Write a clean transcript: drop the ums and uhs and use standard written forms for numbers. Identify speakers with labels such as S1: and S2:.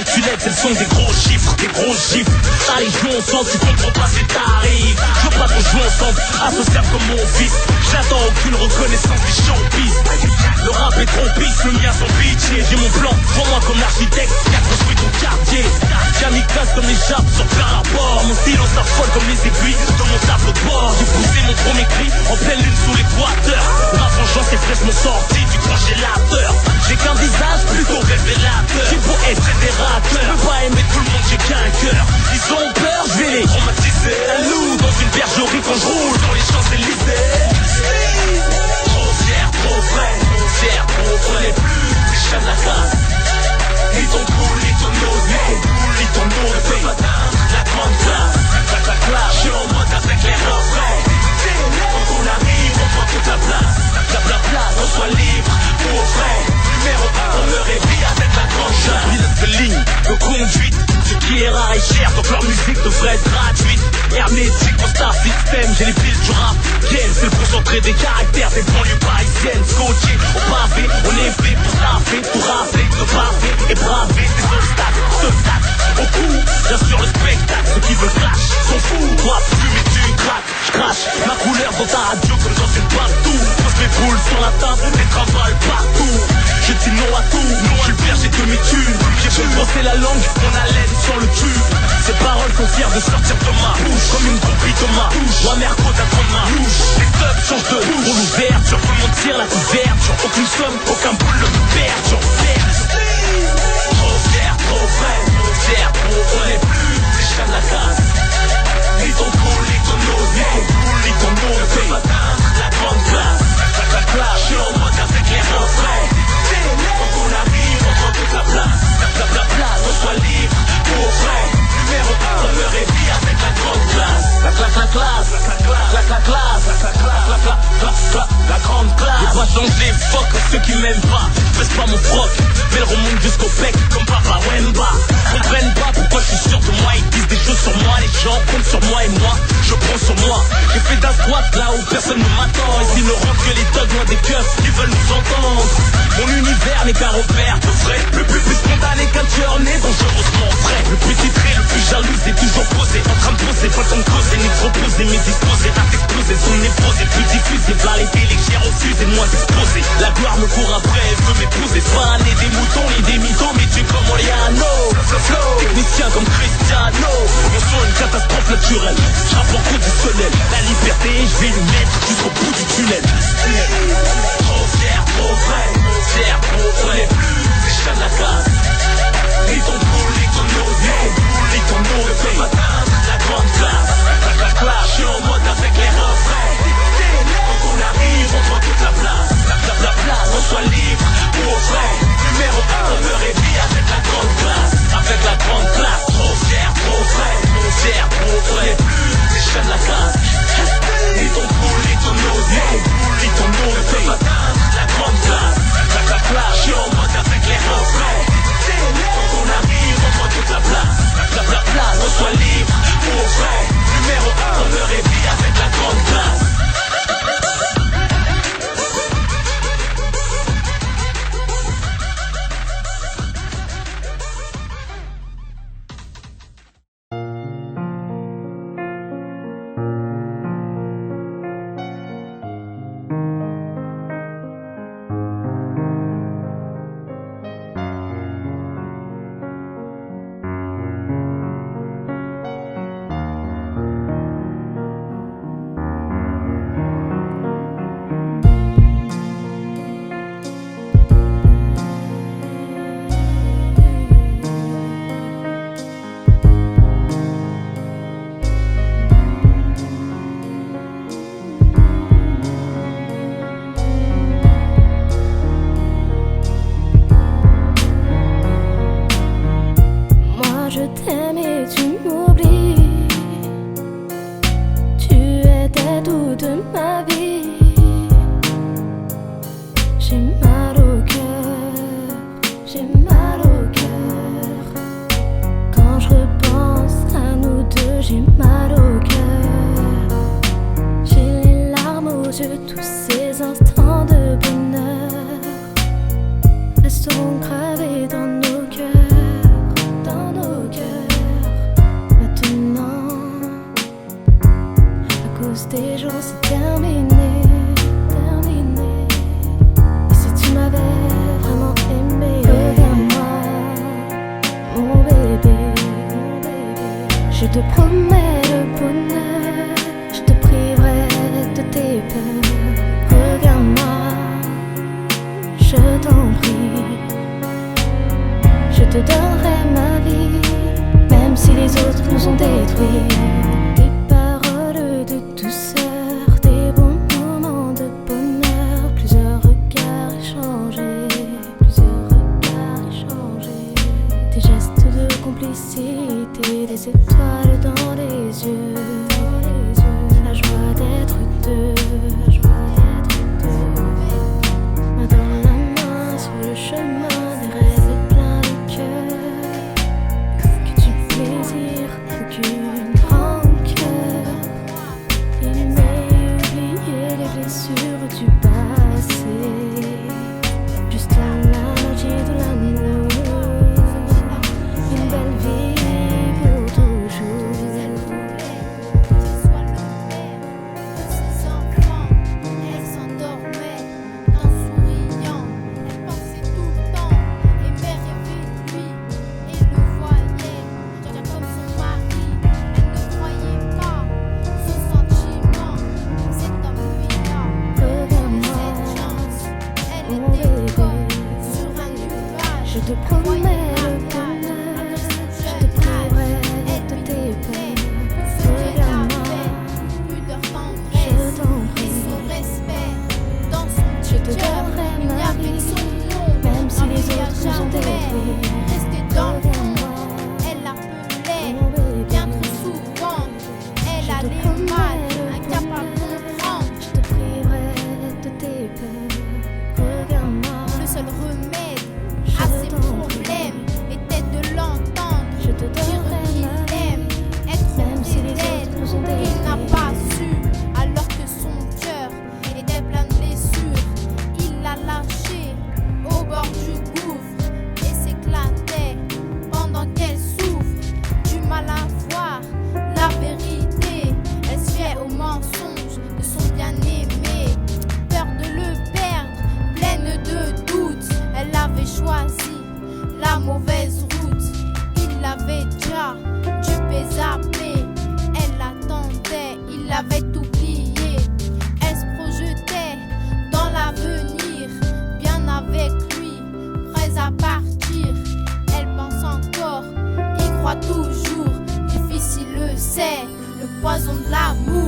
S1: calculettes, elles sont des gros chiffres, des gros chiffres. Ta légion ensemble, tu comprends pas ces tarifs. Je veux pas qu'on joue ensemble, associable comme mon fils. J'attends aucune reconnaissance des showbiz. Le rap est trop pisse, le mien sont bitchés. J'ai mon plan, vois-moi comme l'architecte qui a construit ton quartier. Kamikaze comme les chapes sur plein rapport. Mon silence s'affole comme les aiguilles de mon tableau de bord. J'ai poussé mon premier cri en pleine lune sous l'équateur. Ma vengeance est fraîchement sortie du congélateur. J'ai qu'un visage plutôt révélateur. J'ai beau être fédérateur, je peux pas aimer tout le monde, j'ai qu'un cœur. Ils ont peur, je vais les traumatiser. Un loup dans une bergerie quand je roule dans les Champs-Élysées. Trop fier, trop vrai, trop fier, trop vrai. Les plus des chiens de la classe. Ils t'ont cool, ils t'ont osé, ils t'ont osé. La grande classe, la classe. Je suis en mode avec les refrains. Quand on arrive, on prend toute la place. La place, on soit libre, pour vrai. Numéro 1, on me réveille avec la grande classe. Pilote de ligne, de conduite, ce qui est rare et cher, donc leur musique devrait être gratuite. Hermétique au Star System, j'ai les fils du rap. C'est le concentré des caractères des banlieues parisiennes. Scotché au pavé, on est fait pour taper, tout rafler, se braver et braver des obstacles. Au cou, bien sûr le spectacle, ceux qui veulent clash sont fous. Toi, fumer, tu craques, je crache ma couleur dans ta radio comme dans une partout. Pose mes boules sur la table, les travails partout. Je dis non à tout, je suis le berger de mes thunes. J'ai fait brosser la langue, mon haleine sur le tube. Ces paroles sont fières de sortir de ma bouche comme une groupie de ma bouche. Ma mère côte à prendre ma louche. Les clubs changent de bouche. Pour l'ouverture, tout le monde tire la couverture. Aucune somme, aucun boule de perdre. Trop fier, trop vrai, trop fier, trop vrai. Les plus des chiens de la classe. Ils t'ont cool, ils t'ont osé, ils t'ont osé. La grande classe, la classe. Je suis en mode avec les refrains. Quand on arrive, on prend toute la place. La place, on soit libre, pour vrai. Numéro 1, on me réveille avec la grande classe. La classe, la classe, la classe, la grande classe. J'ai pas changé, fuck ceux qui m'aiment pas. Baisse pas mon froc, mais le remonte jusqu'au bec comme Papa Wemba. Comprennent pas pourquoi je suis sûr de moi. Ils disent des choses sur moi, les gens comptent sur moi et moi, je prends sur moi. J'ai fait d'un squat là où personne ne m'attend. Et s'ils ne rentrent que les thugs loin des keufs, ils veulent nous entendre. Mon univers n'est qu'un repère de vrai. Le plus spontané qu'un tueur né, dangereusement vrai. Le plus titré, le plus jaloux, c'est toujours posé. En train de poser, façon de causer, ni trop poser, mais disposer, t'as explosé, son éposé, plus diffusé. V'là les télés que j'ai refusé de moi d'exploser. La gloire me court après, elle veut m'épouser. Pas né des moutons, ni des mythos, mais tu comme Oriano. Technicien comme Cristiano. Mon son une catastrophe naturelle. J'rappe en conditionnel. La liberté, je vais lui mettre jusqu'au bout du tunnel. Trop fier, trop vrai, trop fier, trop vrai. Les plus des chiens de la classe. Ils t'ont cool, ils t'ont osé, ils t'ont osé. La grande classe, la classe. Je suis en mode avec les refrains. Quand on arrive, on prend toute la place. La place, on soit libre, pour vrai. Numéro 1, on me réveille avec la grande classe. Avec la grande classe, trop fier, trop vrai, trop fier, trop vrai. Les plus des chiens de la classe. Ils t'ont cool, ils t'ont osé, ils t'ont osé.
S2: des jours c'est terminé, terminé. Et si tu m'avais vraiment aimé, reviens-moi, mon bébé, je te promets le bonheur, je te priverai de tes peurs. Regarde-moi, je t'en prie, je te donnerai ma vie, même si les autres nous ont détruits. Des paroles de douceur, des bons moments de bonheur, plusieurs regards échangés, des gestes de complicité, des étoiles dans les yeux, la joie d'être deux, main dans la main sur le chemin des rêves pleins de cœur, que du plaisir, aucune rancœur, aimer, oublier les blessures du passé, juste la magie de l'amour, une belle vie pour toujours. Je te promets le bonheur, je te priverai de tes peurs. Regarde-moi, je t'en prie, je te donnerai ma vie, même si les autres nous ont détruits. Regarde-moi, mon bébé, je te promets le bonheur, je te priverai de tes peurs. Regarde-moi,
S3: Le seul remède à ses problèmes était de l'entendre
S2: je te
S3: dire
S2: donnerai
S3: qu'il
S2: ma vie,
S3: aime être
S2: même si les
S3: fidèle.
S2: autres nous ont
S3: Il
S2: détruits.
S3: n'a pas su, alors que son cœur était plein de blessures. Il l'a lâché au bord du gouffre et s'éclatait pendant qu'elle souffre. Du mal à voir la vérité, elle se fiait aux mensonges de son bien-aimé. Peur de le perdre, pleine de doutes, elle avait choisi la mauvaise route. Il l'avait déjà dupé, zappé, elle l'attendait, il l'avait oublié. Elle se projetait dans l'avenir, bien avec lui, prêts à partir. Elle pense encore, il croit toujours, difficile c'est le poison de l'amour.